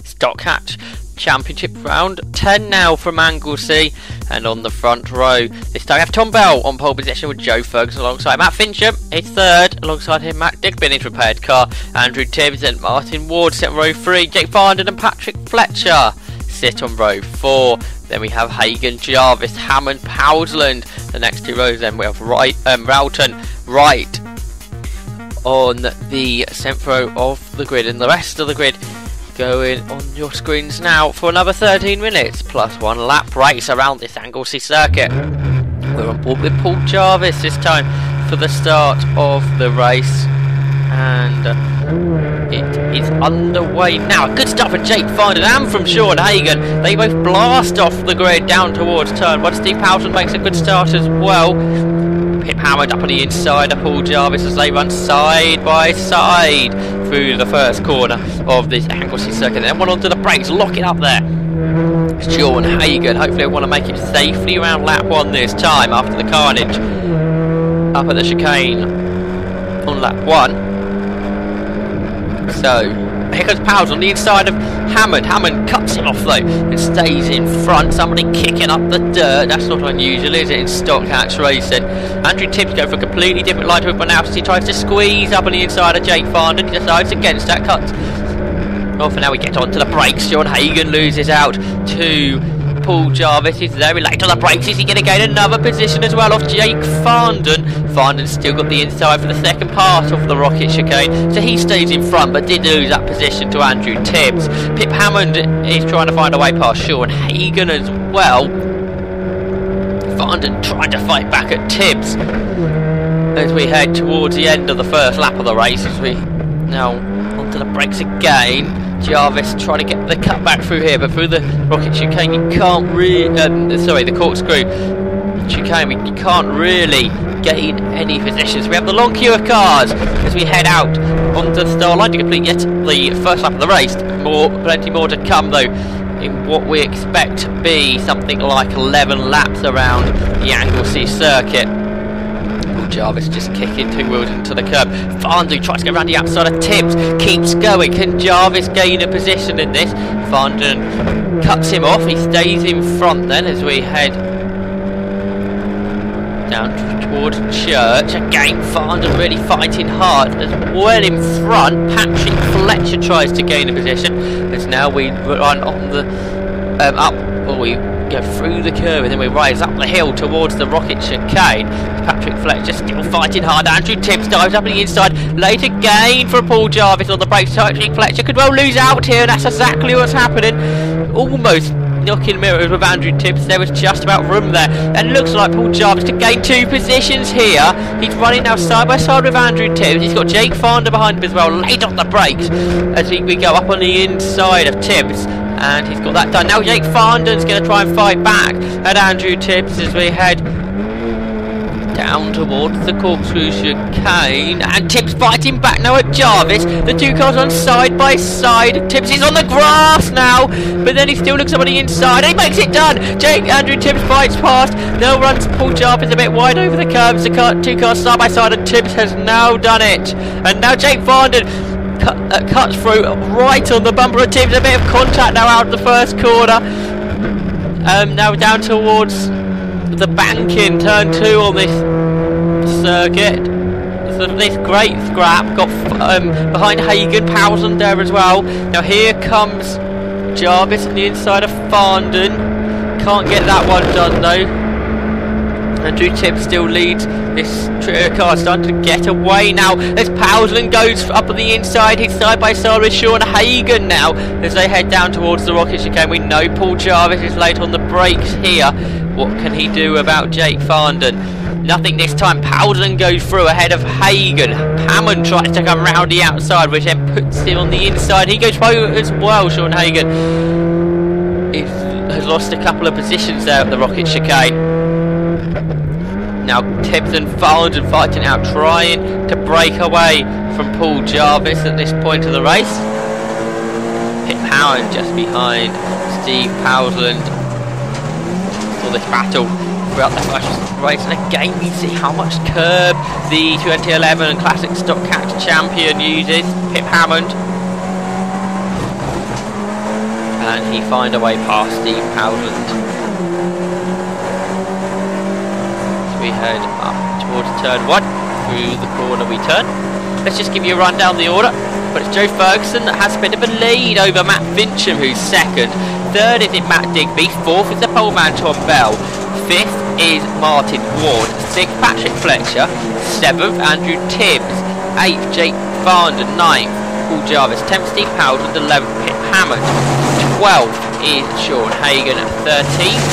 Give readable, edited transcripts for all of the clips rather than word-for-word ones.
Stock Catch Championship round 10 now from Anglesey, and on the front row this time we have Tom Bell on pole position with Joe Ferguson alongside Matt Fincham. He's third, alongside him Matt Digby in his repaired car, Andrew Tibbs and Martin Ward sit on row 3, Jake Farndon and Patrick Fletcher sit on row 4. Then we have Hagan, Jarvis, Hammond, Powsland. The next two rows then we have Rowton, Wright on the 7th row of the grid, and the rest of the grid going on your screens now for another 13 minutes plus 1 lap race around this Anglesey circuit. We're on board with Paul Jarvis this time for the start of the race, and it is underway now. Good start from Jake Farndon and from Sean Hagan. They both blast off the grid down towards turn 1. Steve Powson makes a good start as well. Pip Hammond up on the inside of Paul Jarvis as they run side by side through the first corner of this Anglesey circuit. Then one onto the brakes, lock it up there. Sean Hagan, hopefully will want to make it safely around lap 1 this time after the carnage up at the chicane on lap 1. So here comes Powers on the inside of Hammond. Hammond cuts it off though and stays in front. Somebody kicking up the dirt. That's not unusual, is it, in Stock Catch racing? Andrew Tibbs going for a completely different line to everyone else as he tries to squeeze up on the inside of Jake Farndon. He decides against that, cuts off, and now we get onto the brakes. Sean Hagan loses out to Paul Jarvis. He's very late on the brakes. Is he going to gain another position as well off Jake Farndon? Farndon's still got the inside for the second part of the Rocket chicane, so he stays in front but did lose that position to Andrew Tibbs. Pip Hammond is trying to find a way past Sean Hagan as well. Farndon trying to fight back at Tibbs as we head towards the end of the first lap of the race, as we now onto the brakes again. Jarvis trying to get the cut back through here, but through the Rocket chicane you can't really, the corkscrew chicane, you can't really gain any positions. We have the long queue of cars as we head out onto the start line to complete yet the first lap of the race. Plenty more to come though, in what we expect to be something like 11 laps around the Anglesey circuit. Jarvis just kicking 2 wheels into the curb. Farndon tries to get around the outside of Tibbs, keeps going. Can Jarvis gain a position in this? Farndon cuts him off. He stays in front then as we head down towards Church. Again, Farndon really fighting hard as well in front. Patrick Fletcher tries to gain a position as now we run on the we go through the curve and then we rise up the hill towards the Rocket chicane. Patrick Fletcher still fighting hard. Andrew Tibbs dives up on the inside. Late again for Paul Jarvis on the brakes. Patrick Fletcher could well lose out here, and that's exactly what's happening. Almost knocking mirrors with Andrew Tibbs. There was just about room there, and looks like Paul Jarvis to gain 2 positions here. He's running now side by side with Andrew Tibbs. He's got Jake Farndon behind him as well, laid on the brakes as we go up on the inside of Tibbs, and he's got that done. Now Jake Farndon's going to try and fight back at Andrew Tibbs as we head down towards the corkscrew chicane, and Tibbs fighting back now at Jarvis. The 2 cars on side by side. Tibbs is on the grass now, but then he still looks up on the inside and he makes it done. Andrew Tibbs fights past, now runs Paul Jarvis a bit wide over the curbs. The 2 cars side by side, and Tibbs has now done it. And now Jake Farndon cuts through right on the bumper of Tibbs. A bit of contact now out of the first corner. Now down towards the banking, turn 2 on this circuit. So this great scrap got behind Hagan, Powsland there as well. Now here comes Jarvis on the inside of Farndon. Can't get that one done though. Andrew Tibbs still leads this trio of cars, starting to get away now as Powsland goes up on the inside. He's side by side with Sean Hagan now as they head down towards the Rocket chicane. We know Paul Jarvis is late on the brakes here. What can he do about Jake Farndon? Nothing this time. Powsland goes through ahead of Hagan. Hammond tries to come round the outside, which then puts him on the inside. He goes through as well. Sean Hagan has lost a couple of positions there at the Rocket chicane. Now Tibbs and Farndon fighting out, trying to break away from Paul Jarvis at this point of the race. Pip Howard just behind Steve Powsland for this battle throughout the first race. And again we see how much curb the 2011 Classic Stock Catch champion uses, Pip Hammond. he find a way past Steve Howland? So we head up towards turn 1. Through the corner we turn. Let's just give you a run down the order. But it's Joe Ferguson that has a bit of a lead over Matt Fincham, who's second. Third is Matt Digby. Fourth is the pole man Tom Bell. Fifth is Martin Ward. Sixth, Patrick Fletcher. Seventh, Andrew Tibbs. Eighth, Jake Farndon. Ninth, Paul Jarvis. 10th, Steve Howland. 11th, Pip Hammond. 12th is Sean Hagan. 13th,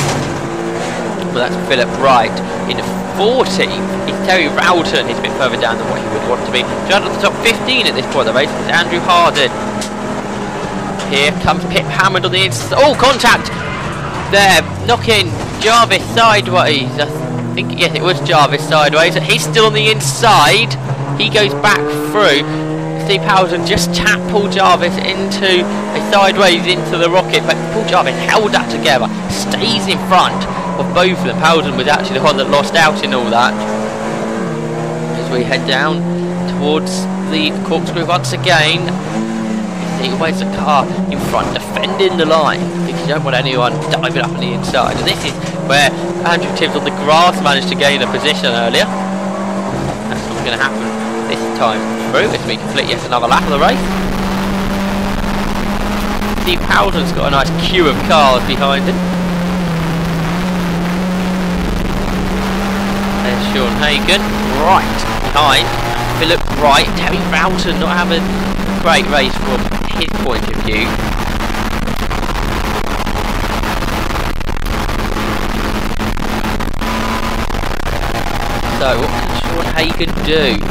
well, that's Philip Wright. In 14th is Terry Rowton. He's a bit further down than what he would want to be. Just at the top 15 at this point of the race is Andrew Harden. Here comes Pip Hammond on the inside. Oh, contact! There, knocking Jarvis sideways. I think, yes, it was Jarvis sideways. He's still on the inside. He goes back through. Steve Howland just tapped Paul Jarvis into a sideways into the rocket, but Paul Jarvis held that together, stays in front of both of them. Howland was actually the one that lost out in all that. As we head down towards the corkscrew once again, you see always a car in front defending the line, because you don't want anyone diving up on the inside. And this is where Andrew Tibbs on the grass managed to gain a position earlier. That's what's going to happen this time through as we complete yet another lap of the race. Steve Howland's got a nice queue of cars behind him. There's Sean Hagan right behind Philip Wright. Terry Rowton not having a great race from his point of view. So what can Sean Hagan do?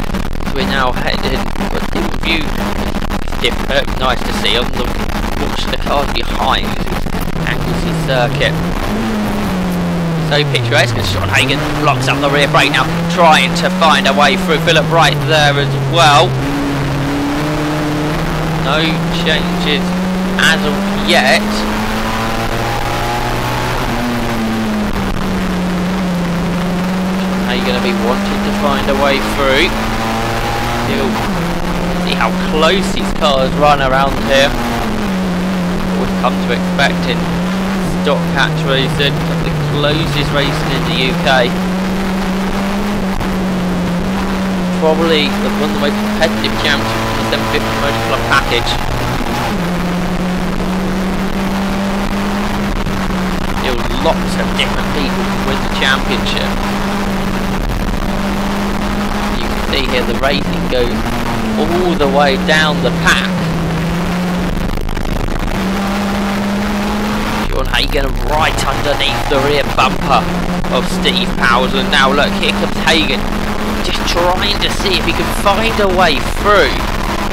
We're now heading, but the view is different, nice to see on the watch the cars behind Anglesey circuit. So picturesque, and Sean Hagan blocks up the rear brake now, trying to find a way through. Philip Wright there as well. No changes as of yet. Sean Hagan going to be wanting to find a way through. See how close these cars run around here. We've come to expect in stock catch racing, the closest racing in the UK. Probably one of the most competitive championships in the 750 Motor Club package. Still lots of different people win the championship. See here the racing goes all the way down the pack. Sean Hagan right underneath the rear bumper of Steve Howland. Now look, here comes Hagan, just trying to see if he can find a way through.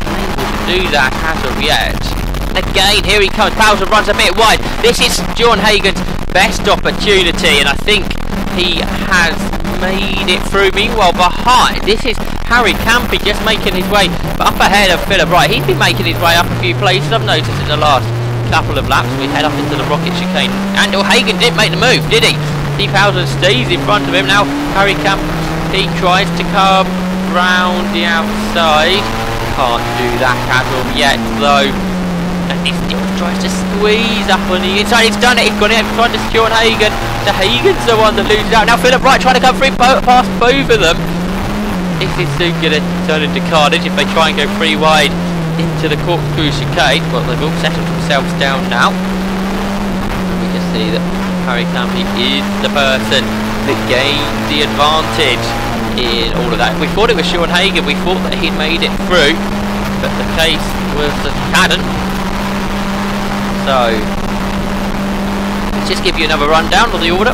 Unable to do that as of yet. And again, here he comes. Howland runs a bit wide. This is Sean Hagan's best opportunity, and I think he has made it through. Meanwhile behind, this is Harry Campy just making his way up ahead of Philip Wright. He's been making his way up a few places, I've noticed, in the last couple of laps. We head up into the rocket chicane. And Hagan didn't make the move, did he? Steve Howland stays in front of him. Now Harry Campy tries to come round the outside. Can't do that as of yet though. And he still tries to squeeze up on the inside. He's done it, he's gone in front of Sean Hagan. So Hagan's the one that loses out. Now Philip Wright trying to come through past both of them. This is soon going to turn into carnage if they try and go free wide into the corkscrew chicane. Well, they've all settled themselves down now. And we can see that Harry Campy is the person that gained the advantage in all of that. We thought it was Sean Hagan, we thought that he'd made it through, but the case was that he hadn't. So, let's just give you another rundown on the order.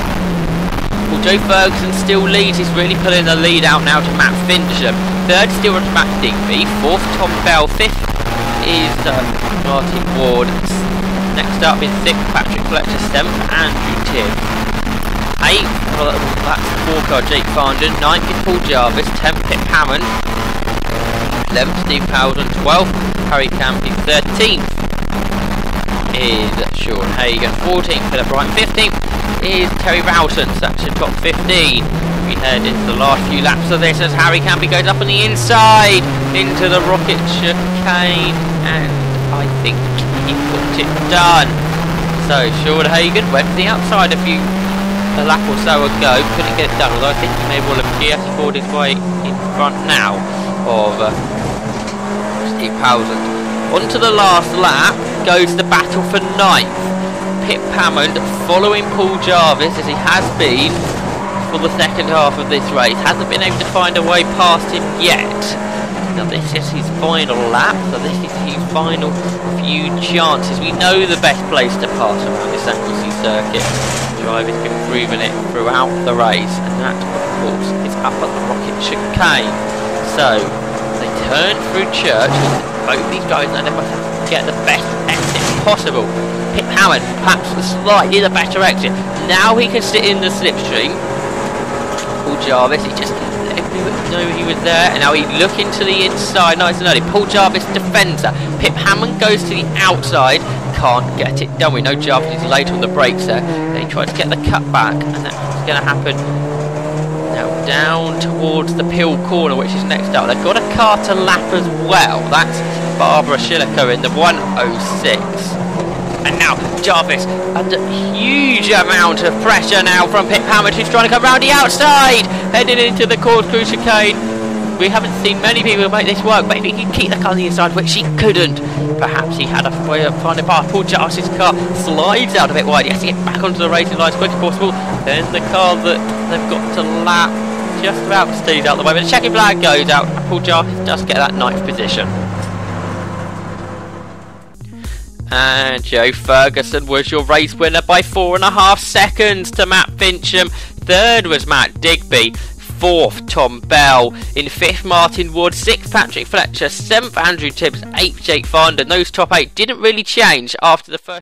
Well, Joe Ferguson still leads. He's really pulling the lead out now to Matt Fincham. Third still runs Matt Digby. Fourth, Tom Bell. Fifth is Martin Ward. Next up is sixth, Patrick Fletcher. Seventh, Andrew Tibbs. Eighth, well, that's four-car Jake Farndon. Ninth is Paul Jarvis. 10th, Pip Hammond. 11th, Steve Howland. 12th, Harry Campy. 13th is Sean Hagan. 14th, Philip Wright. 15th is Terry Rowton. So that's in top 15. We head into the last few laps of this as Harry Campy goes up on the inside into the rocket chicane, and I think he got it done. So Sean Hagan went to the outside a lap or so ago, couldn't get it done, although I think he may well have just fought his way in front now of Steve Howland. On to the last lap goes the battle for ninth. Pip Hammond following Paul Jarvis as he has been for the second half of this race, hasn't been able to find a way past him yet. Now this is his final lap, so this is his final few chances. We know the best place to pass around this Anglesey circuit. Drivers been proving it throughout the race, and that of course is up at the Rocket Chicane. So they turn through Church, and both these drivers know they must have to get the best exit possible. Pip Hammond perhaps slightly the better exit. Now he can sit in the slipstream. Paul Jarvis, he just know he was there, and now he's looking to the inside nice and early. Paul Jarvis defends that. Pip Hammond goes to the outside, can't get it done. We know Jarvis is late on the brakes there. Then he tries to get the cut back, and that's going to happen now down towards the Pill corner, which is next up. They've got a car to lap as well. That's Barbara Schilliker in the 106. And now Jarvis under huge amount of pressure now from Pip Hammond, who's trying to come round the outside, heading into the corkscrew chicane. We haven't seen many people make this work, but if he can keep the car on the inside, which he couldn't, perhaps he had a way of finding a path. Paul Jarvis's car slides out a bit wide. He has to get back onto the racing line as quick as possible. Then the car that they've got to lap just about stays out the way, but the checkered flag goes out. Paul Jarvis does get that ninth position. And Joe Ferguson was your race winner by 4.5 seconds to Matt Fincham. Third was Matt Digby. Fourth, Tom Bell. In fifth, Martin Wood. Sixth, Patrick Fletcher. Seventh, Andrew Tibbs. Eighth, Jake Farndon. Those top eight didn't really change after the first.